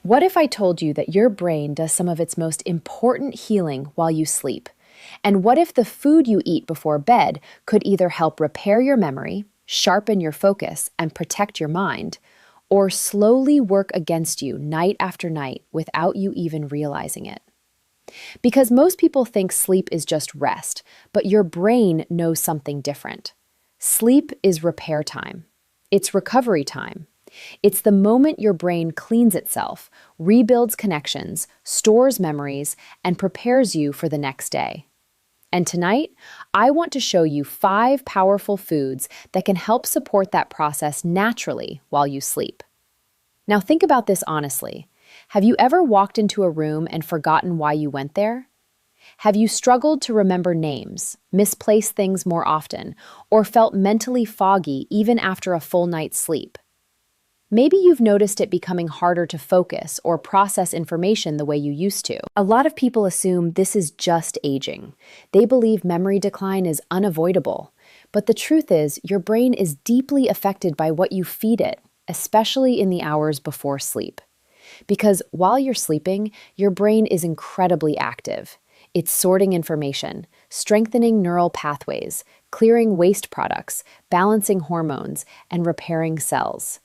What if I told you that your brain does some of its most important healing while you sleep? And what if the food you eat before bed could either help repair your memory, sharpen your focus, and protect your mind, or slowly work against you night after night without you even realizing it? Because most people think sleep is just rest, but your brain knows something different. Sleep is repair time. It's recovery time. It's the moment your brain cleans itself, rebuilds connections, stores memories, and prepares you for the next day. And tonight, I want to show you 5 powerful foods that can help support that process naturally while you sleep. Now think about this honestly. Have you ever walked into a room and forgotten why you went there? Have you struggled to remember names, misplaced things more often, or felt mentally foggy even after a full night's sleep? Maybe you've noticed it becoming harder to focus or process information the way you used to. A lot of people assume this is just aging. They believe memory decline is unavoidable. But the truth is, your brain is deeply affected by what you feed it, especially in the hours before sleep. Because while you're sleeping, your brain is incredibly active. It's sorting information, strengthening neural pathways, clearing waste products, balancing hormones, and repairing cells.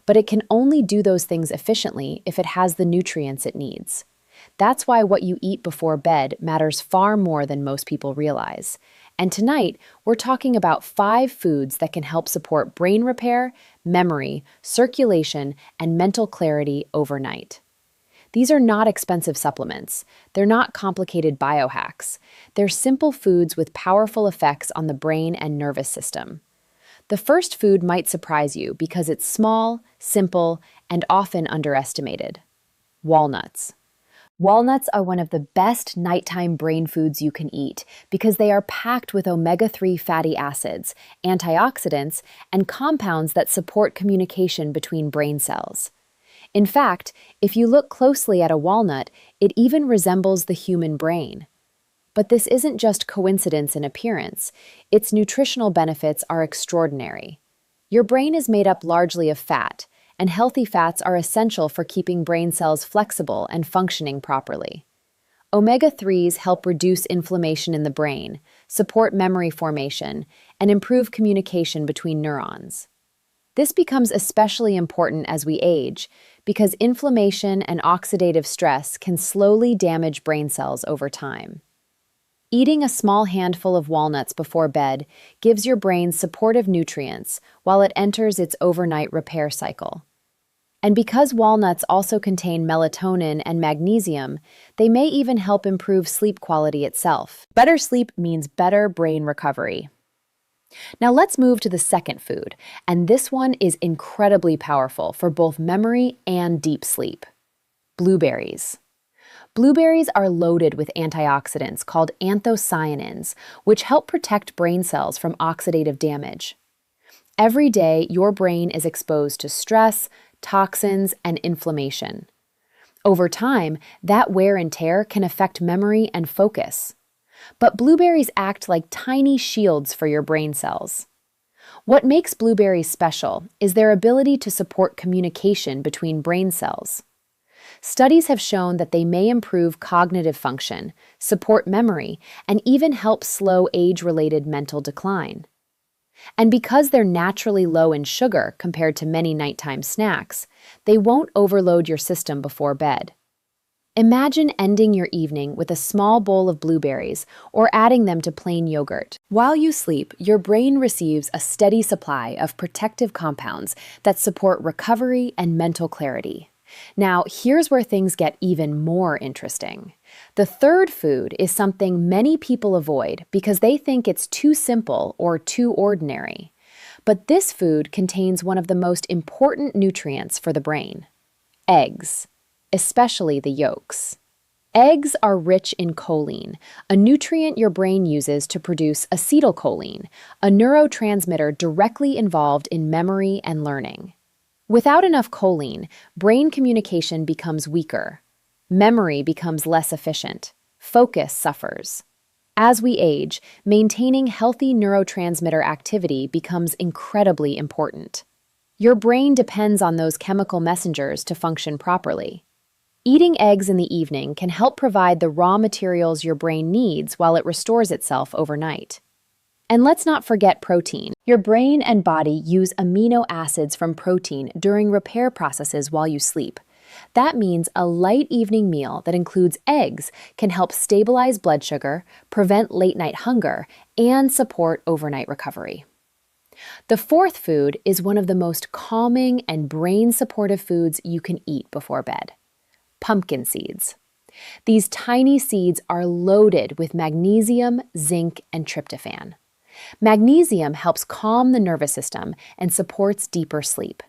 But it can only do those things efficiently if it has the nutrients it needs. That's why what you eat before bed matters far more than most people realize. And tonight, we're talking about 5 foods that can help support brain repair, memory, circulation, and mental clarity overnight. These are not expensive supplements. They're not complicated biohacks. They're simple foods with powerful effects on the brain and nervous system. The first food might surprise you because it's small, simple, and often underestimated. Walnuts. Walnuts are one of the best nighttime brain foods you can eat because they are packed with omega-3 fatty acids, antioxidants, and compounds that support communication between brain cells. In fact, if you look closely at a walnut, it even resembles the human brain. But this isn't just coincidence in appearance. Its nutritional benefits are extraordinary. Your brain is made up largely of fat, and healthy fats are essential for keeping brain cells flexible and functioning properly. Omega-3s help reduce inflammation in the brain, support memory formation, and improve communication between neurons. This becomes especially important as we age, because inflammation and oxidative stress can slowly damage brain cells over time. Eating a small handful of walnuts before bed gives your brain supportive nutrients while it enters its overnight repair cycle. And because walnuts also contain melatonin and magnesium, they may even help improve sleep quality itself. Better sleep means better brain recovery. Now let's move to the second food, and this one is incredibly powerful for both memory and deep sleep. Blueberries. Blueberries are loaded with antioxidants called anthocyanins, which help protect brain cells from oxidative damage. Every day, your brain is exposed to stress, toxins, and inflammation. Over time, that wear and tear can affect memory and focus. But blueberries act like tiny shields for your brain cells. What makes blueberries special is their ability to support communication between brain cells. Studies have shown that they may improve cognitive function, support memory, and even help slow age-related mental decline. And because they're naturally low in sugar compared to many nighttime snacks, they won't overload your system before bed. Imagine ending your evening with a small bowl of blueberries or adding them to plain yogurt. While you sleep, your brain receives a steady supply of protective compounds that support recovery and mental clarity. Now, here's where things get even more interesting. The third food is something many people avoid because they think it's too simple or too ordinary. But this food contains one of the most important nutrients for the brain: eggs, especially the yolks. Eggs are rich in choline, a nutrient your brain uses to produce acetylcholine, a neurotransmitter directly involved in memory and learning. Without enough choline, brain communication becomes weaker. Memory becomes less efficient. Focus suffers. As we age, maintaining healthy neurotransmitter activity becomes incredibly important. Your brain depends on those chemical messengers to function properly. Eating eggs in the evening can help provide the raw materials your brain needs while it restores itself overnight. And let's not forget protein. Your brain and body use amino acids from protein during repair processes while you sleep. That means a light evening meal that includes eggs can help stabilize blood sugar, prevent late-night hunger, and support overnight recovery. The fourth food is one of the most calming and brain-supportive foods you can eat before bed: pumpkin seeds. These tiny seeds are loaded with magnesium, zinc, and tryptophan. Magnesium helps calm the nervous system and supports deeper sleep.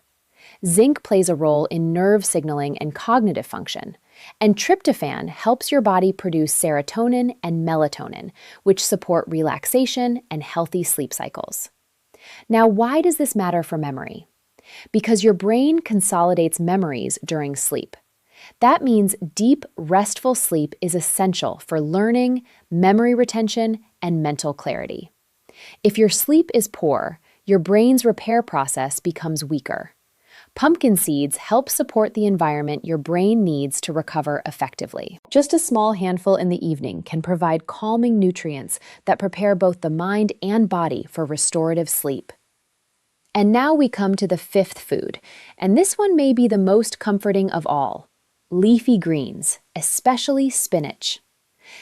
Zinc plays a role in nerve signaling and cognitive function, and tryptophan helps your body produce serotonin and melatonin, which support relaxation and healthy sleep cycles. Now, why does this matter for memory? Because your brain consolidates memories during sleep. That means deep, restful sleep is essential for learning, memory retention, and mental clarity. If your sleep is poor, your brain's repair process becomes weaker. Pumpkin seeds help support the environment your brain needs to recover effectively. Just a small handful in the evening can provide calming nutrients that prepare both the mind and body for restorative sleep. And now we come to the fifth food, and this one may be the most comforting of all: leafy greens, especially spinach.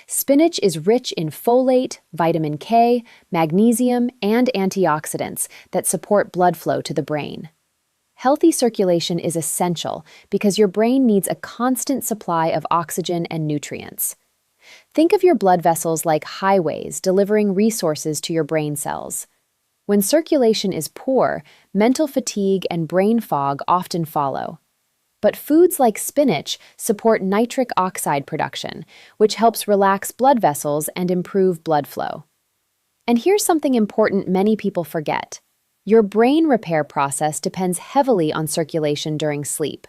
Spinach is rich in folate, vitamin K, magnesium, and antioxidants that support blood flow to the brain. Healthy circulation is essential because your brain needs a constant supply of oxygen and nutrients. Think of your blood vessels like highways delivering resources to your brain cells. When circulation is poor, mental fatigue and brain fog often follow. But foods like spinach support nitric oxide production, which helps relax blood vessels and improve blood flow. And here's something important many people forget: your brain repair process depends heavily on circulation during sleep.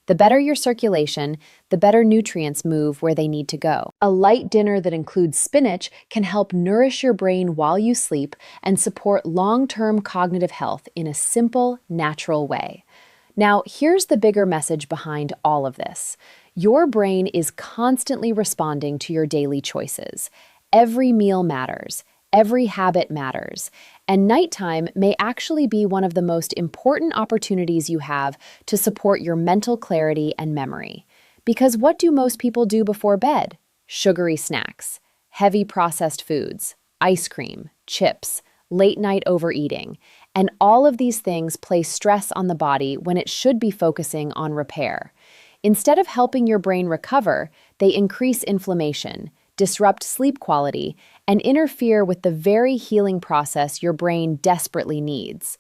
The better your circulation, the better nutrients move where they need to go. A light dinner that includes spinach can help nourish your brain while you sleep and support long-term cognitive health in a simple, natural way. Now, here's the bigger message behind all of this. Your brain is constantly responding to your daily choices. Every meal matters. Every habit matters. And nighttime may actually be one of the most important opportunities you have to support your mental clarity and memory. Because what do most people do before bed? Sugary snacks, heavy processed foods, ice cream, chips, late-night overeating, and all of these things place stress on the body when it should be focusing on repair. Instead of helping your brain recover, they increase inflammation, disrupt sleep quality, and interfere with the very healing process your brain desperately needs.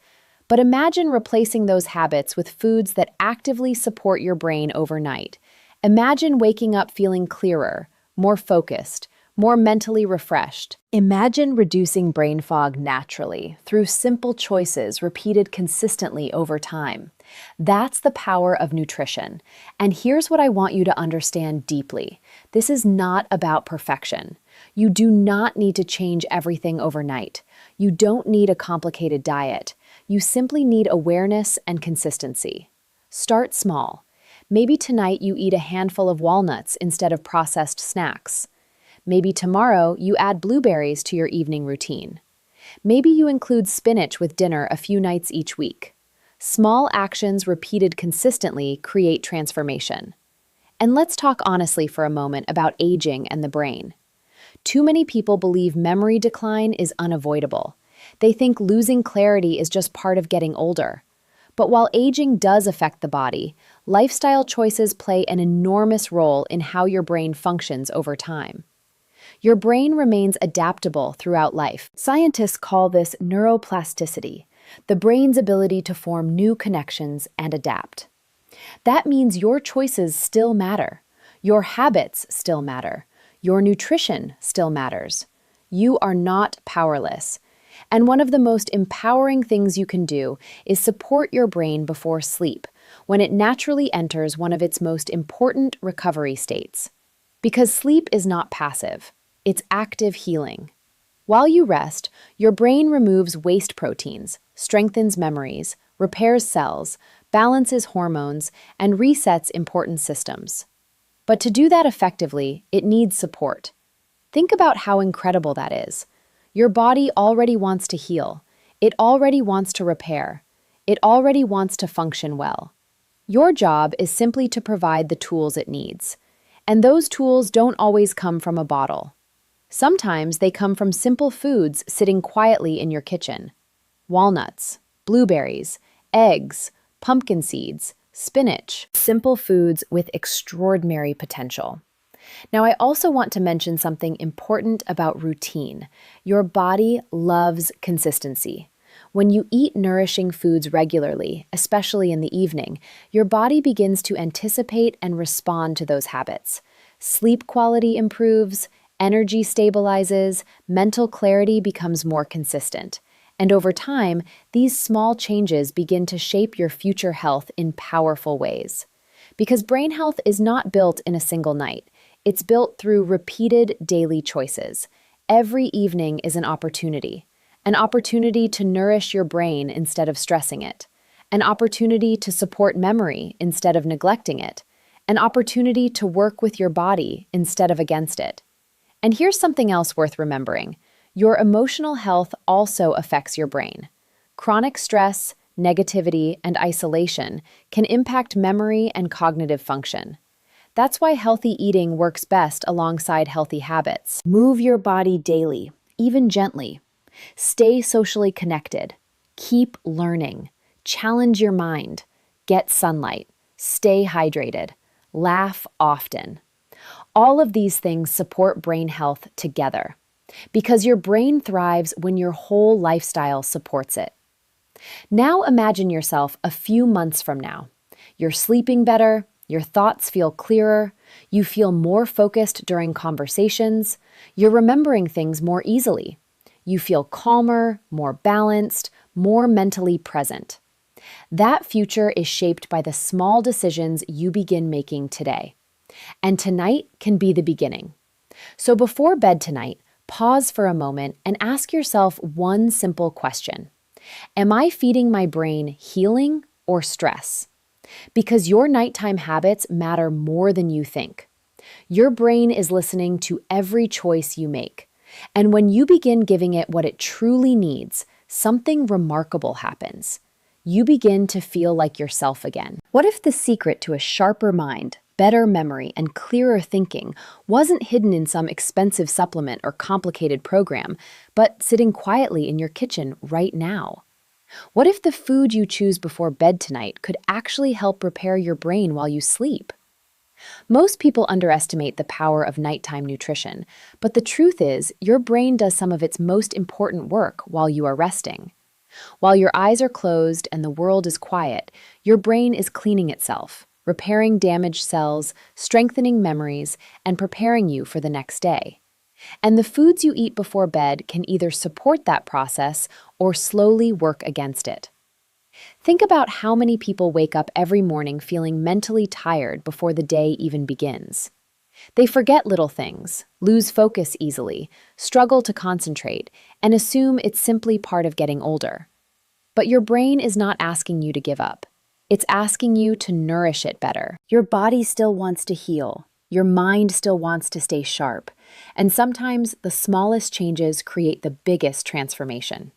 But imagine replacing those habits with foods that actively support your brain overnight. Imagine waking up feeling clearer, more focused, more mentally refreshed. Imagine reducing brain fog naturally through simple choices repeated consistently over time. That's the power of nutrition. And here's what I want you to understand deeply. This is not about perfection. You do not need to change everything overnight. You don't need a complicated diet. You simply need awareness and consistency. Start small. Maybe tonight you eat a handful of walnuts instead of processed snacks. Maybe tomorrow you add blueberries to your evening routine. Maybe you include spinach with dinner a few nights each week. Small actions repeated consistently create transformation. And let's talk honestly for a moment about aging and the brain. Too many people believe memory decline is unavoidable. They think losing clarity is just part of getting older. But while aging does affect the body, lifestyle choices play an enormous role in how your brain functions over time. Your brain remains adaptable throughout life. Scientists call this neuroplasticity, the brain's ability to form new connections and adapt. That means your choices still matter. Your habits still matter. Your nutrition still matters. You are not powerless. And one of the most empowering things you can do is support your brain before sleep, when it naturally enters one of its most important recovery states. Because sleep is not passive, it's active healing. While you rest, your brain removes waste proteins, strengthens memories, repairs cells, balances hormones, and resets important systems. But to do that effectively, it needs support. Think about how incredible that is. Your body already wants to heal. It already wants to repair. It already wants to function well. Your job is simply to provide the tools it needs. And those tools don't always come from a bottle. Sometimes they come from simple foods sitting quietly in your kitchen. Walnuts, blueberries, eggs, pumpkin seeds, spinach. Simple foods with extraordinary potential. Now, I also want to mention something important about routine. Your body loves consistency. When you eat nourishing foods regularly, especially in the evening, your body begins to anticipate and respond to those habits. Sleep quality improves, energy stabilizes, mental clarity becomes more consistent. And over time, these small changes begin to shape your future health in powerful ways. Because brain health is not built in a single night. It's built through repeated daily choices. Every evening is an opportunity to nourish your brain instead of stressing it, an opportunity to support memory instead of neglecting it, an opportunity to work with your body instead of against it. And here's something else worth remembering. Your emotional health also affects your brain. Chronic stress, negativity, and isolation can impact memory and cognitive function. That's why healthy eating works best alongside healthy habits. Move your body daily, even gently. Stay socially connected. Keep learning. Challenge your mind. Get sunlight. Stay hydrated. Laugh often. All of these things support brain health together, because your brain thrives when your whole lifestyle supports it. Now imagine yourself a few months from now. You're sleeping better, your thoughts feel clearer, you feel more focused during conversations, you're remembering things more easily. You feel calmer, more balanced, more mentally present. That future is shaped by the small decisions you begin making today. And tonight can be the beginning. So before bed tonight, pause for a moment and ask yourself one simple question. Am I feeding my brain healing or stress? Because your nighttime habits matter more than you think. Your brain is listening to every choice you make. And when you begin giving it what it truly needs, something remarkable happens. You begin to feel like yourself again. What if the secret to a sharper mind, better memory, and clearer thinking wasn't hidden in some expensive supplement or complicated program, but sitting quietly in your kitchen right now? What if the food you choose before bed tonight could actually help repair your brain while you sleep? Most people underestimate the power of nighttime nutrition, but the truth is, your brain does some of its most important work while you are resting. While your eyes are closed and the world is quiet, your brain is cleaning itself, repairing damaged cells, strengthening memories, and preparing you for the next day. And the foods you eat before bed can either support that process or slowly work against it. Think about how many people wake up every morning feeling mentally tired before the day even begins. They forget little things, lose focus easily, struggle to concentrate, and assume it's simply part of getting older. But your brain is not asking you to give up. It's asking you to nourish it better. Your body still wants to heal. Your mind still wants to stay sharp. And sometimes the smallest changes create the biggest transformation.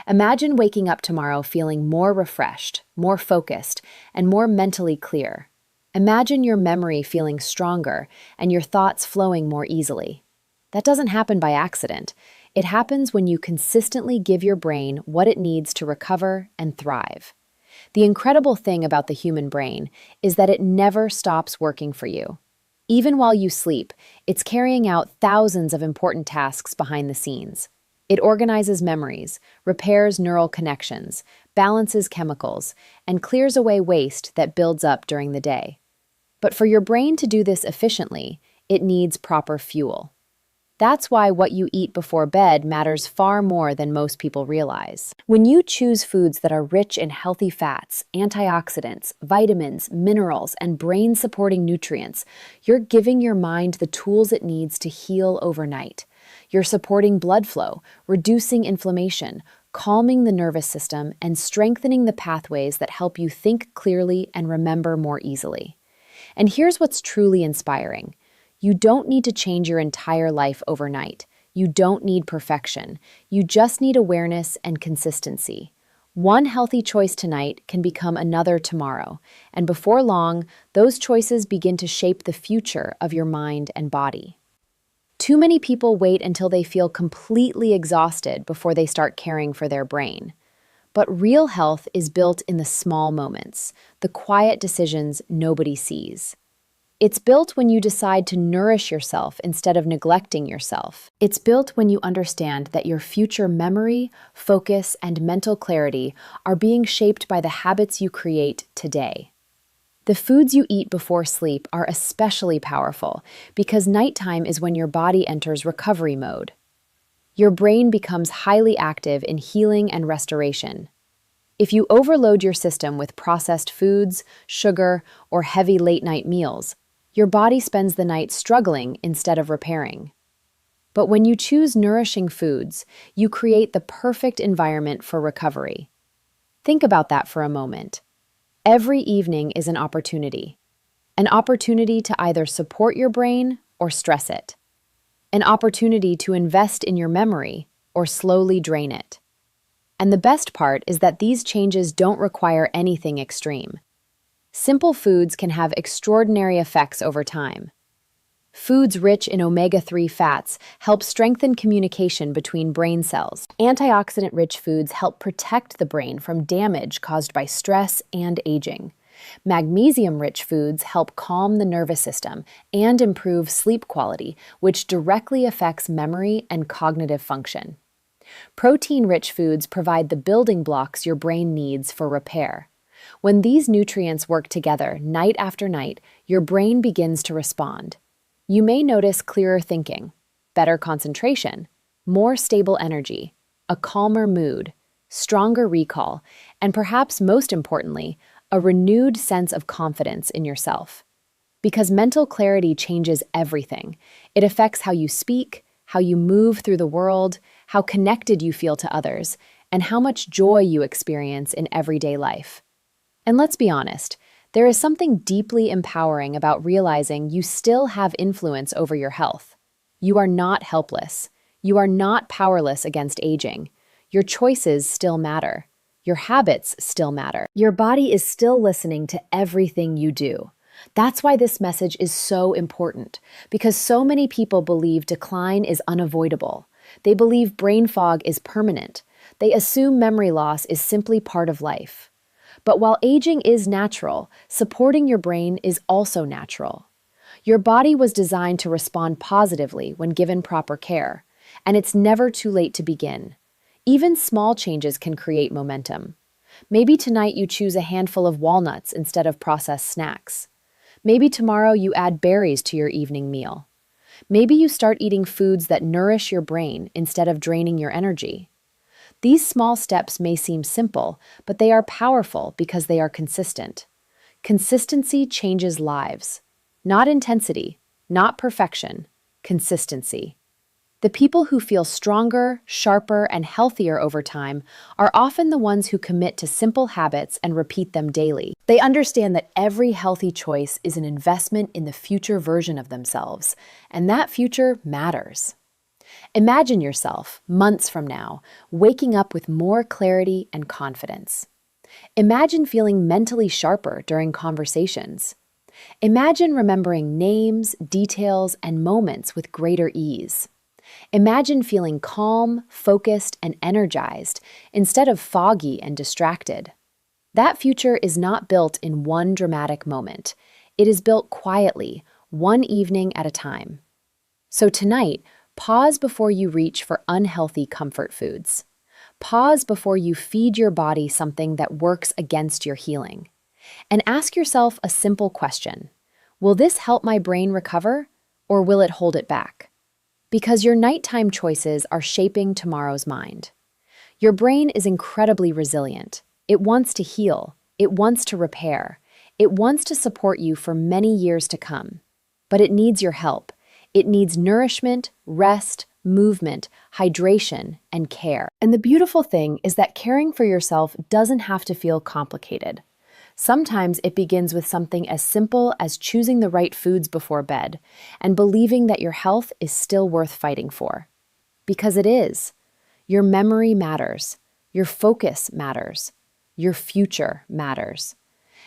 Imagine waking up tomorrow feeling more refreshed, more focused, and more mentally clear. Imagine your memory feeling stronger and your thoughts flowing more easily. That doesn't happen by accident. It happens when you consistently give your brain what it needs to recover and thrive. The incredible thing about the human brain is that it never stops working for you. Even while you sleep, it's carrying out thousands of important tasks behind the scenes. It organizes memories, repairs neural connections, balances chemicals, and clears away waste that builds up during the day. But for your brain to do this efficiently, it needs proper fuel. That's why what you eat before bed matters far more than most people realize. When you choose foods that are rich in healthy fats, antioxidants, vitamins, minerals, and brain-supporting nutrients, you're giving your mind the tools it needs to heal overnight. You're supporting blood flow, reducing inflammation, calming the nervous system, and strengthening the pathways that help you think clearly and remember more easily. And here's what's truly inspiring. You don't need to change your entire life overnight. You don't need perfection. You just need awareness and consistency. One healthy choice tonight can become another tomorrow, and before long, those choices begin to shape the future of your mind and body. Too many people wait until they feel completely exhausted before they start caring for their brain. But real health is built in the small moments, the quiet decisions nobody sees. It's built when you decide to nourish yourself instead of neglecting yourself. It's built when you understand that your future memory, focus, and mental clarity are being shaped by the habits you create today. The foods you eat before sleep are especially powerful because nighttime is when your body enters recovery mode. Your brain becomes highly active in healing and restoration. If you overload your system with processed foods, sugar, or heavy late-night meals, your body spends the night struggling instead of repairing. But when you choose nourishing foods, you create the perfect environment for recovery. Think about that for a moment. Every evening is an opportunity to either support your brain or stress it, an opportunity to invest in your memory or slowly drain it. And the best part is that these changes don't require anything extreme. Simple foods can have extraordinary effects over time. Foods rich in omega-3 fats help strengthen communication between brain cells. Antioxidant-rich foods help protect the brain from damage caused by stress and aging. Magnesium-rich foods help calm the nervous system and improve sleep quality, which directly affects memory and cognitive function. Protein-rich foods provide the building blocks your brain needs for repair. When these nutrients work together night after night, your brain begins to respond. You may notice clearer thinking, better concentration, more stable energy, a calmer mood, stronger recall, and perhaps most importantly, a renewed sense of confidence in yourself. Because mental clarity changes everything. It affects how you speak, how you move through the world, how connected you feel to others, and how much joy you experience in everyday life. And let's be honest, there is something deeply empowering about realizing you still have influence over your health. You are not helpless. You are not powerless against aging. Your choices still matter. Your habits still matter. Your body is still listening to everything you do. That's why this message is so important, because so many people believe decline is unavoidable. They believe brain fog is permanent. They assume memory loss is simply part of life. But while aging is natural, supporting your brain is also natural. Your body was designed to respond positively when given proper care, and it's never too late to begin. Even small changes can create momentum. Maybe tonight you choose a handful of walnuts instead of processed snacks. Maybe tomorrow you add berries to your evening meal. Maybe you start eating foods that nourish your brain instead of draining your energy. These small steps may seem simple, but they are powerful because they are consistent. Consistency changes lives. Not intensity, not perfection, consistency. The people who feel stronger, sharper, and healthier over time are often the ones who commit to simple habits and repeat them daily. They understand that every healthy choice is an investment in the future version of themselves, and that future matters. Imagine yourself, months from now, waking up with more clarity and confidence. Imagine feeling mentally sharper during conversations. Imagine remembering names, details, and moments with greater ease. Imagine feeling calm, focused, and energized instead of foggy and distracted. That future is not built in one dramatic moment. It is built quietly, one evening at a time. So tonight, pause before you reach for unhealthy comfort foods. Pause before you feed your body something that works against your healing. And ask yourself a simple question. Will this help my brain recover, or will it hold it back? Because your nighttime choices are shaping tomorrow's mind. Your brain is incredibly resilient. It wants to heal. It wants to repair. It wants to support you for many years to come. But it needs your help. It needs nourishment, rest, movement, hydration, and care. And the beautiful thing is that caring for yourself doesn't have to feel complicated. Sometimes it begins with something as simple as choosing the right foods before bed and believing that your health is still worth fighting for. Because it is. Your memory matters. Your focus matters. Your future matters.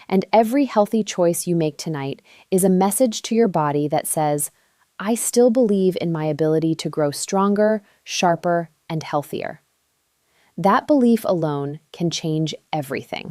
And every healthy choice you make tonight is a message to your body that says, I still believe in my ability to grow stronger, sharper, and healthier. That belief alone can change everything.